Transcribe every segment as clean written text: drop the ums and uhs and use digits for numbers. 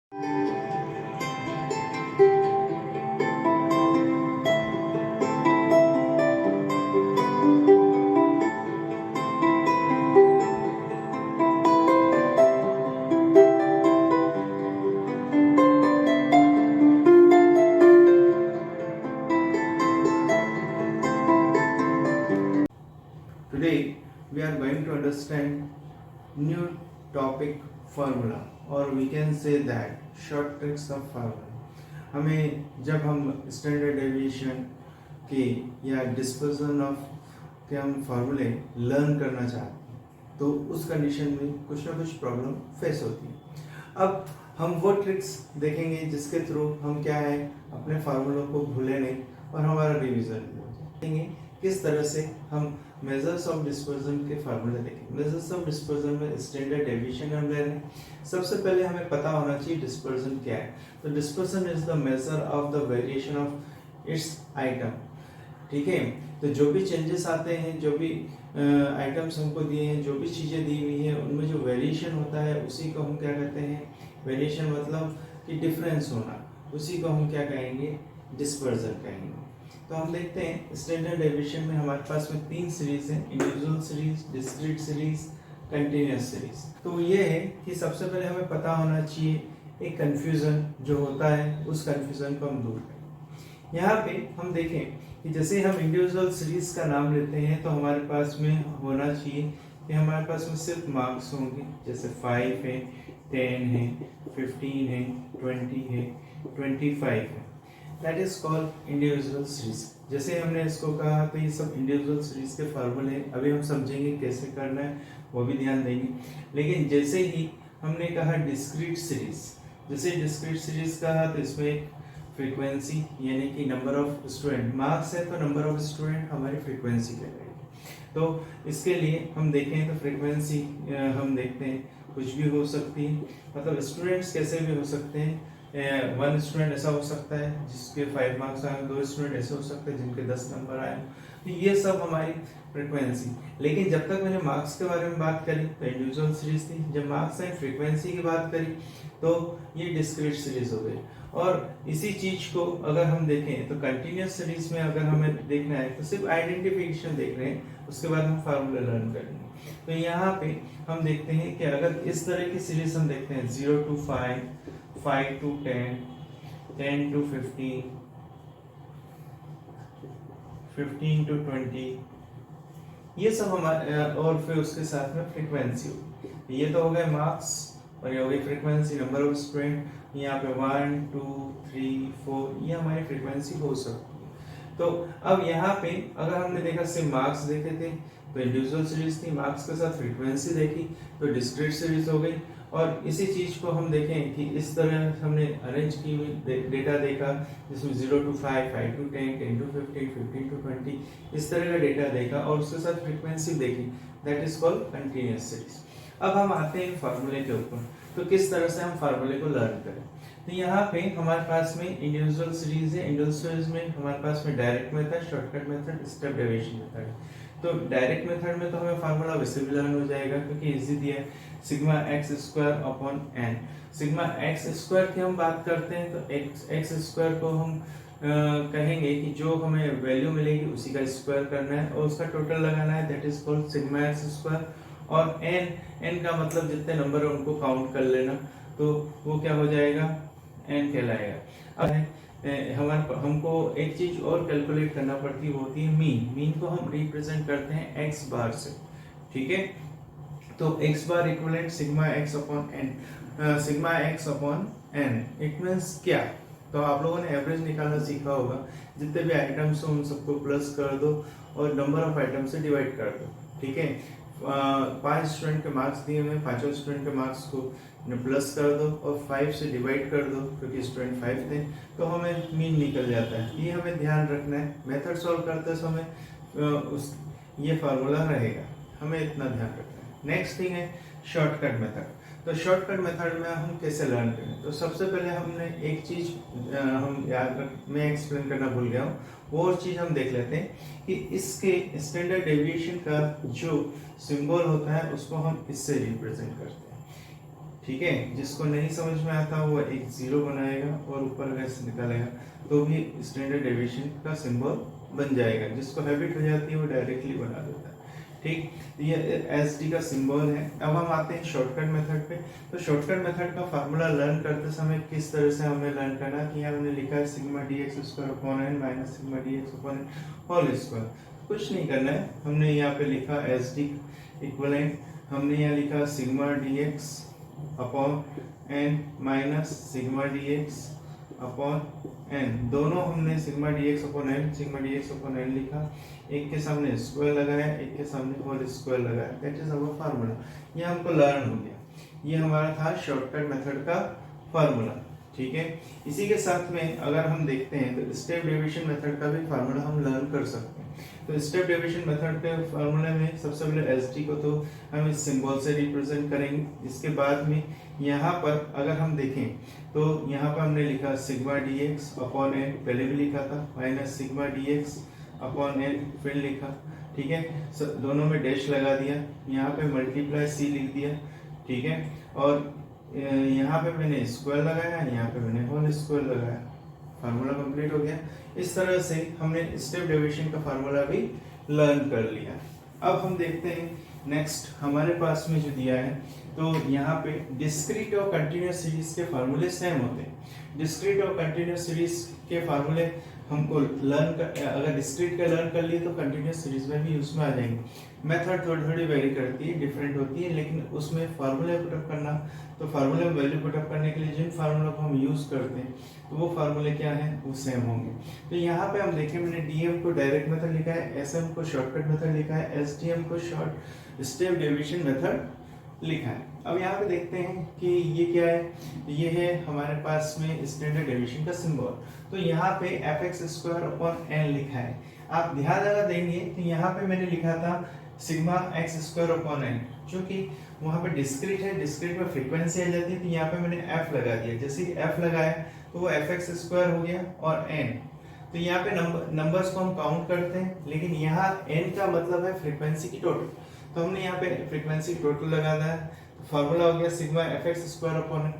Today we are going to understand new topic formula or we can say that short tricks of formula. हमें जब हम standard deviation के या dispersion of के हम फार्मूले लर्न करना चाहते हैं तो उस कंडीशन में कुछ ना कुछ प्रॉब्लम फेस होती है। अब हम वो ट्रिक्स देखेंगे जिसके थ्रू हम क्या है अपने फार्मूलों को भूले नहीं और हमारा रिवीजन भी हो जाएंगे। किस तरह से हम मेजर्स ऑफ डिस्पर्जन के फार्मूले देखें। मेजर्स ऑफ डिस्पर्जन में स्टैंडर्ड डेविएशन हम ले रहे हैं। सबसे पहले हमें पता होना चाहिए डिस्पर्जन क्या है। तो dispersion is the measure of the variation of its item. ठीक है, तो जो भी चेंजेस आते हैं, जो भी आइटम्स हमको दिए हैं, जो भी चीज़ें दी हुई हैं, उनमें जो वेरिएशन होता है उसी को हम क्या कहते हैं, वेरिएशन मतलब कि डिफरेंस होना, उसी को हम क्या कहेंगे, डिस्पर्जन कहेंगे। तो हम देखते हैं स्टैंडर्ड डेविएशन में हमारे पास में 3 सीरीज हैं, individual series, discrete series, continuous series. तो ये है कि सबसे पहले हमें पता होना चाहिए एक कंफ्यूजन जो होता है, उस कंफ्यूजन को हम दूर करें। यहाँ पे हम देखें कि जैसे हम इंडिविजुअल सीरीज का नाम लेते हैं तो हमारे पास में होना चाहिए कि हमारे पास में सिर्फ मार्क्स होंगे, जैसे 5 है, 10 है, 15 है, 20 है, 25 है। That is called individual series. जैसे हमने इसको कहा तो ये सब इंडिविजुअल सीरीज के फार्मूले हैं। अभी हम समझेंगे कैसे करना है, वो भी ध्यान देंगे। लेकिन जैसे ही हमने कहा डिस्क्रीट सीरीज, जैसे डिस्क्रीट सीरीज कहा तो इसमें फ्रीक्वेंसी यानी कि नंबर ऑफ स्टूडेंट, मार्क्स है तो नंबर ऑफ स्टूडेंट हमारी फ्रीक्वेंसी कहलाएगी। तो इसके लिए हम देखें तो फ्रीक्वेंसी हम देखते हैं कुछ भी हो सकती है, मतलब स्टूडेंट्स कैसे भी हो सकते हैं। 1 स्टूडेंट ऐसा हो सकता है जिसके 5 मार्क्स आए, 2 स्टूडेंट ऐसे हो सकते हैं जिनके 10 नंबर आए। तो ये सब हमारी फ्रीक्वेंसी। लेकिन जब तक मैंने मार्क्स के बारे में बात करी तो इंडिविजुअल सीरीज थी, जब मार्क्स एंड फ्रीक्वेंसी की बात करी तो ये डिस्क्रीट सीरीज हो गई। और इसी चीज को अगर हम देखें तो कंटिन्यूअस सीरीज में अगर हमें देखना है तो सिर्फ आइडेंटिफिकेशन देख रहे हैं, उसके बाद हम फार्मूला लर्न करेंगे। तो यहाँ पे हम देखते हैं कि अगर इस तरह की सीरीज हम देखते हैं 0 to 5, 5 to 10, 10 to 15, 15 to 20, ये सब हमारे और फिर उसके साथ में फ्रीक्वेंसी होगी। ये तो हो गए मार्क्स और ये हो गई फ्रीक्वेंसी, नंबर ऑफ स्टूडेंट। यहाँ पे 1 2 3 4 ये हमारी फ्रीक्वेंसी हो सकती है। तो अब यहाँ पे अगर हमने देखा सिर्फ मार्क्स देखे थे तो इंडिविजुअल सीरीज थी, मार्क्स के साथ फ्रीक्वेंसी देखी तो डिस्क्रीट सीरीज हो गई। और इसी चीज को हम देखें कि इस तरह हमने अरेंज की हुई डेटा देखा जिसमें 0 to 5, 5 to 10, 10 to 15, 15 to 20 इस तरह का डेटा देखा और उसके साथ फ्रीक्वेंसी देखी, that is called continuous series. अब हम आते हैं फार्मूले के ऊपर, तो किस तरह से हम फार्मूले को लर्न करें। तो यहाँ पे हमारे पास में इंडिविजुअल सीरीज है। इंडिविजुअल सीरीज में हमारे पास में direct method, shortcut method, step deviation method. तो डायरेक्ट मेथड में तो हमें फार्मूला वैसे भी लर्न हो जाएगा क्योंकि इजी दिया है, sigma x square upon n. Sigma x square की हम बात करते हैं तो एक्स स्क्वायर को हम कहेंगे कि जो हमें वैल्यू मिलेगी उसी का स्क्वायर करना है और उसका टोटल लगाना है, that is called sigma x square. और एन का मतलब जितने नंबर है उनको काउंट कर लेना, तो वो क्या हो जाएगा, एन कहलाएगा। अब हमको एक चीज और कैलकुलेट करना पड़ती है, वो होती है मीन। मीन को हम रिप्रेजेंट करते हैं एक्स बार से, ठीक है। तो x bar equivalent sigma x upon n, sigma x upon n. It means क्या, तो आप लोगों ने एवरेज निकालना सीखा होगा, जितने भी आइटम्स हो उन सबको प्लस कर दो और नंबर ऑफ आइटम से डिवाइड कर दो, ठीक है। 5 स्टूडेंट के मार्क्स दिए हुए, 5 स्टूडेंट के मार्क्स को प्लस कर दो और 5 से डिवाइड कर दो क्योंकि स्टूडेंट 5 थे, तो हमें मीन निकल जाता है। ये हमें ध्यान रखना है, मेथड सॉल्व करते समय उस ये फार्मूला रहेगा, हमें इतना ध्यान रखना है। नेक्स्ट थिंग है शॉर्टकट मेथड। तो शॉर्टकट मेथड में हम कैसे लर्न करें, तो सबसे पहले हमने एक चीज हम याद रख, मैं एक्सप्लेन करना भूल गया हूँ, वो और चीज हम देख लेते हैं कि इसके स्टैंडर्ड डेविएशन का जो सिंबल होता है उसको हम इससे रिप्रेजेंट करते हैं, ठीक है। जिसको नहीं समझ में आता वो एक जीरो बनाएगा और ऊपर अगर से निकालेगा तो भी स्टैंडर्ड डेविएशन का सिंबल बन जाएगा। जिसको हैबिट हो जाती है वो डायरेक्टली बना देता है। ठीक, ये एस डी का सिंबल है। अब हम आते हैं शॉर्टकट मेथड पे। तो शॉर्टकट मेथड का फार्मूला लर्न करते समय किस तरह से हमें लर्न करना है कि यहाँ हमने लिखा है sigma d x square upon n minus sigma d x upon n whole square. कुछ नहीं करना है, हमने यहाँ पे लिखा एस डी इक्वलेंट, हमने यहाँ लिखा sigma d x upon n minus sigma d x upon n. दोनों हमने sigma d x upon n sigma d x upon n लिखा, एक के सामने स्क्वायर लगाया, एक के सामने होल स्क्वायर लगाया। That is our formula. ये हमको लर्न हो गया। ये हमारा था शॉर्टकट मेथड का फार्मूला। ठीक है, इसी के साथ में अगर हम देखते हैं तो स्टेप डेविएशन मेथड का भी फार्मूला हम लर्न कर सकते हैं। तो स्टेप डेविएशन मेथड के फार्मूले में सबसे पहले एस डी को तो हम इस सिंबल से रिप्रेजेंट करेंगे। इसके बाद में यहाँ पर अगर हम देखें तो यहाँ पर हमने लिखा sigma d x upon n, पहले भी लिखा था, minus sigma d x upon n फिर लिखा। ठीक है, दोनों में डैश लगा दिया, यहाँ पे मल्टीप्लाई सी लिख दिया। ठीक है, और यहाँ पे मैंने स्क्वायर लगाया, यहाँ पे मैंने होल स्क्वायर लगाया। फार्मूला कंप्लीट हो गया। इस तरह से हमने स्टेप डेविएशन का फार्मूला भी लर्न कर लिया। अब हम देखते हैं नेक्स्ट हमारे पास में जो दिया है, तो यहाँ पे डिस्क्रीट और कंटिन्यूअस सीरीज के फार्मूले सेम होते हैं। डिस्क्रीट और कंटिन्यूअस सीरीज के फार्मूले हमको लर्न कर, अगर डिस्क्रीट का लर्न कर लिए तो कंटिन्यूअस सीरीज में भी उसमें आ जाएंगे। मेथड थोड़ी थोड़ी वेरी करती है, डिफरेंट होती है, लेकिन उसमें फार्मूले पुटअप करना, तो फार्मूले में वैल्यू पुटअप करने के लिए जिन फार्मूलों को हम यूज करते हैं तो वो फार्मूले क्या है, वो सेम होंगे। तो यहाँ पे हम देखें, मैंने डीएम को डायरेक्ट मेथड लिखा है, एसएम को शॉर्टकट मेथड लिखा है, एसडीएम को शॉर्ट स्टेप डेविएशन मेथड लिखा है। अब यहाँ पे देखते हैं कि ये क्या है, ये है हमारे पास में स्टैंडर्ड डेविएशन का सिंबल। तो यहाँ पे f x square upon n लिखा है। आप ध्यान अगर देंगे तो यहाँ पे मैंने लिखा था sigma x square upon n, क्योंकि वहाँ पे डिस्क्रीट है, डिस्क्रीट में फ्रीक्वेंसी आ जाती है, तो यहाँ पे मैंने एफ लगा दिया। जैसे ही एफ लगाया तो वो एफ एक्स स्क्वायर हो गया और एन। तो यहाँ पे नंबर्स को हम काउंट करते हैं, लेकिन यहाँ एन का मतलब है फ्रीक्वेंसी की टोटल, तो हमने यहाँ पे फ्रीक्वेंसी टोटल लगा दिया। फॉर्मूला हो गया sigma f x square upon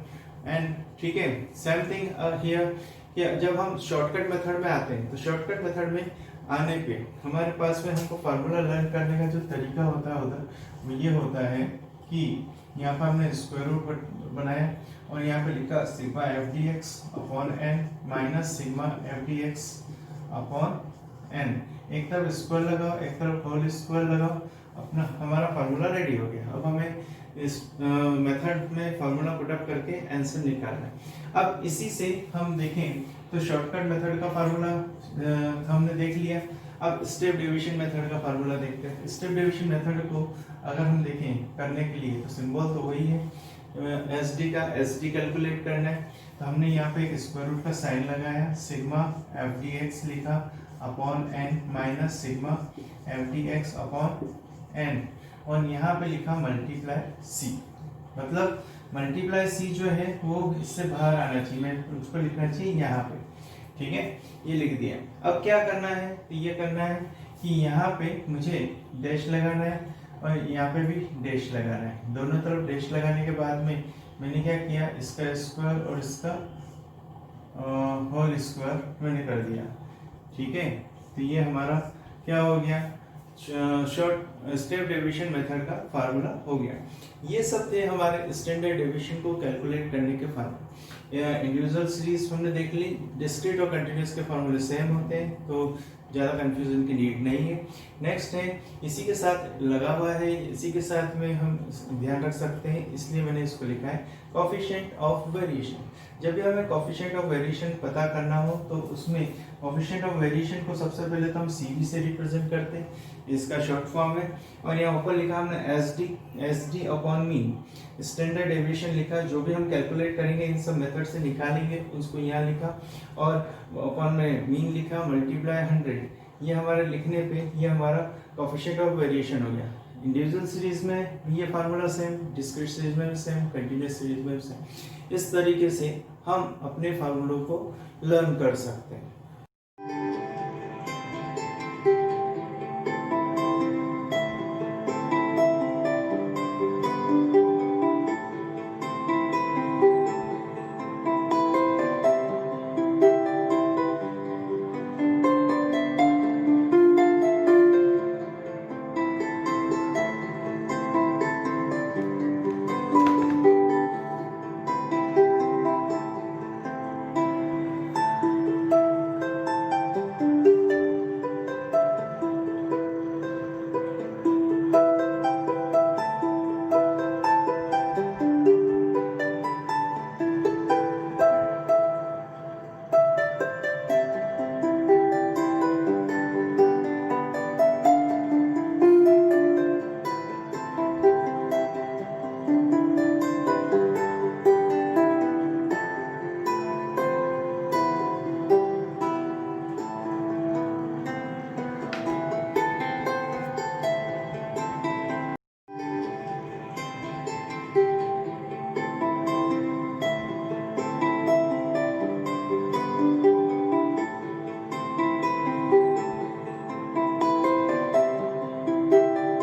n. ठीक है, सेम थिंग हियर। जब हम शॉर्टकट मेथड में आते हैं तो शॉर्टकट मेथड में आने पे हमारे पास में हमको फार्मूला लर्न करने का जो तरीका होता है वो ये होता है कि यहाँ पर हमने स्क्वायर रूट बनाया और यहाँ पे लिखा sigma f d x upon n minus sigma f d x upon n. एक तरफ स्क्वायर लगाओ, एक तरफ होल स्क्वायर लगाओ, अपना हमारा फार्मूला रेडी हो गया। अब हमें इस मेथड में फार्मूला पुटअप करके आंसर निकालना है। अब इसी से हम देखें तो शॉर्टकट मेथड का फार्मूला हमने देख लिया। अब स्टेप डेविएशन मेथड का फार्मूला देखते हैं। स्टेप डेविएशन मेथड को अगर हम देखें करने के लिए तो सिंबल तो वही है, एसडी का एसडी कैलकुलेट करना है। तो हमने यहाँ पे एक स्क्वायर रूट का साइन लगाया, सिग्मा एफ डी एक्स लिखा upon n minus sigma f d x upon n, और यहाँ पे लिखा मल्टीप्लाई सी। मतलब मल्टीप्लाई सी जो है वो इससे बाहर आना चाहिए, मैं उसको लिखना चाहिए यहाँ पे। ठीक है, ये लिख दिया। अब क्या करना है, तो ये करना है कि यहाँ पे मुझे डैश लगाना है और यहाँ पे भी डैश लगाना है। दोनों तरफ डैश लगाने के बाद में मैंने क्या किया, इसका स्क्वायर और इसका होल स्क्वायर मैंने कर दिया। ठीक है, तो ये हमारा क्या हो गया, शॉर्ट स्टेप डेविएशन मेथड का फार्मूला हो गया। ये सब थे हमारे स्टैंडर्ड डेविएशन को कैलकुलेट करने के फार्मूले। इंडिविजुअल सीरीज हमने देख ली, डिस्क्रीट और कंटिन्यूअस के फार्मूले सेम होते हैं, तो ज़्यादा कंफ्यूजन की नीड नहीं है। नेक्स्ट है, इसी के साथ लगा हुआ है, इसी के साथ में हम ध्यान रख सकते हैं, इसलिए मैंने इसको लिखा है कोएफिशिएंट ऑफ वेरिएशन। जब भी हमें कोएफिशिएंट ऑफ वेरिएशन पता करना हो तो उसमें कोएफिशिएंट ऑफ वेरिएशन को सबसे पहले तो हम सीवी से रिप्रेजेंट करते हैं, इसका शॉर्ट फॉर्म है। और यहाँ ऊपर लिखा हमने S D upon mean, standard deviation लिखा, जो भी हम कैलकुलेट करेंगे इन सब मेथड से निकालेंगे उसको यहाँ लिखा, और अपॉन में मीन लिखा मल्टीप्लाई 100। ये हमारे लिखने पे ये हमारा कोएफिशिएंट ऑफ वेरिएशन हो गया। इंडिविजुअल सीरीज में ये फार्मूला सेम, डिस्क्रीट सीरीज में भी सेम, कंटिन्यूअस सीरीज में भी सेम। इस तरीके से हम अपने फार्मूलों को लर्न कर सकते हैं।